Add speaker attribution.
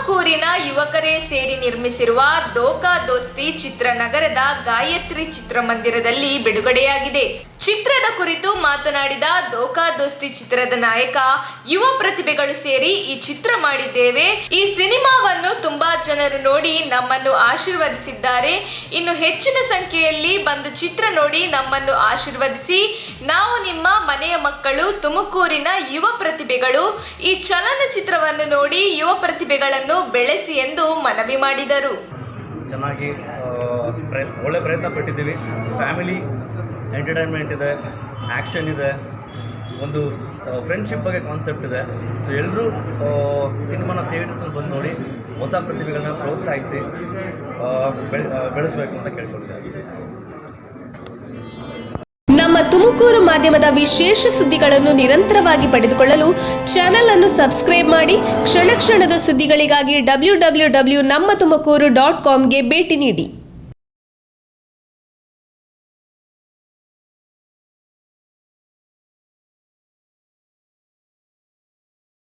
Speaker 1: ತುಮಕೂರಿನ ಯುವಕರೇ ಸೇರಿ ನಿರ್ಮಿಸಿರುವ ದೋಖಾ ದೋಸ್ತಿ ಚಿತ್ರ ನಗರದ ಗಾಯತ್ರಿ ಚಿತ್ರಮಂದಿರದಲ್ಲಿ ಬಿಡುಗಡೆಯಾಗಿದೆ. ಚಿತ್ರದ ಕುರಿತು ಮಾತನಾಡಿದ ದೋಖಾ ದೋಸ್ತಿ ಚಿತ್ರದ ನಾಯಕ, ಯುವ ಪ್ರತಿಭೆಗಳು ಸೇರಿ ಈ ಚಿತ್ರ ಮಾಡಿದ್ದೇವೆ. ಈ ಸಿನಿಮಾವನ್ನು ತುಂಬಾ ಜನರು ನೋಡಿ ನಮ್ಮನ್ನು ಆಶೀರ್ವದಿಸಿದ್ದಾರೆ. ಇನ್ನು ಹೆಚ್ಚಿನ ಸಂಖ್ಯೆಯಲ್ಲಿ ಬಂದು ಚಿತ್ರ ನೋಡಿ ನಮ್ಮನ್ನು ಆಶೀರ್ವದಿಸಿ. ನಾವು ನಿಮ್ಮ ಮನೆಯ ಮಕ್ಕಳು, ತುಮಕೂರಿನ ಯುವ ಪ್ರತಿಭೆಗಳು. ಈ ಚಲನಚಿತ್ರವನ್ನು ನೋಡಿ ಯುವ ಪ್ರತಿಭೆಗಳನ್ನು ಬೆಳೆಸಿ ಎಂದು ಮನವಿ ಮಾಡಿದರು.
Speaker 2: ಚೆನ್ನಾಗಿ ಒಳ್ಳೆ ಪ್ರಯತ್ನ ಪಟ್ಟಿದ್ದೀವಿ. ಫ್ಯಾಮಿಲಿ ಎಂಟರ್ಟೈನ್ಮೆಂಟ್ ಇದೆ, ಆ್ಯಕ್ಷನ್ ಇದೆ, ಒಂದು ಫ್ರೆಂಡ್ಶಿಪ್ ಬಗ್ಗೆ ಕಾನ್ಸೆಪ್ಟ್ ಇದೆ. ಸೊ ಎಲ್ಲರೂ ಸಿನಿಮಾನ ಥಿಯೇಟರ್ಸಲ್ಲಿ ಬಂದು ನೋಡಿ ಹೊಸ ಪ್ರತಿಭೆಗಳನ್ನ ಪ್ರೋತ್ಸಾಹಿಸಿ ಬೆಳೆಸಬೇಕು ಅಂತ ಕೇಳ್ಕೊಳ್ತಾರೆ.
Speaker 3: ನಮ್ಮ ತುಮಕೂರು ಮಾಧ್ಯಮದ ವಿಶೇಷ ಸುದ್ದಿಗಳನ್ನು ನಿರಂತರವಾಗಿ ಪಡೆದುಕೊಳ್ಳಲು ಚಾನೆಲ್ ಅನ್ನು ಸಬ್ಸ್ಕ್ರೈಬ್ ಮಾಡಿ. ಕ್ಷಣ ಕ್ಷಣದ ಸುದ್ದಿಗಳಿಗಾಗಿ www.nammathumakuru.com ಗೆ ಭೇಟಿ ನೀಡಿ.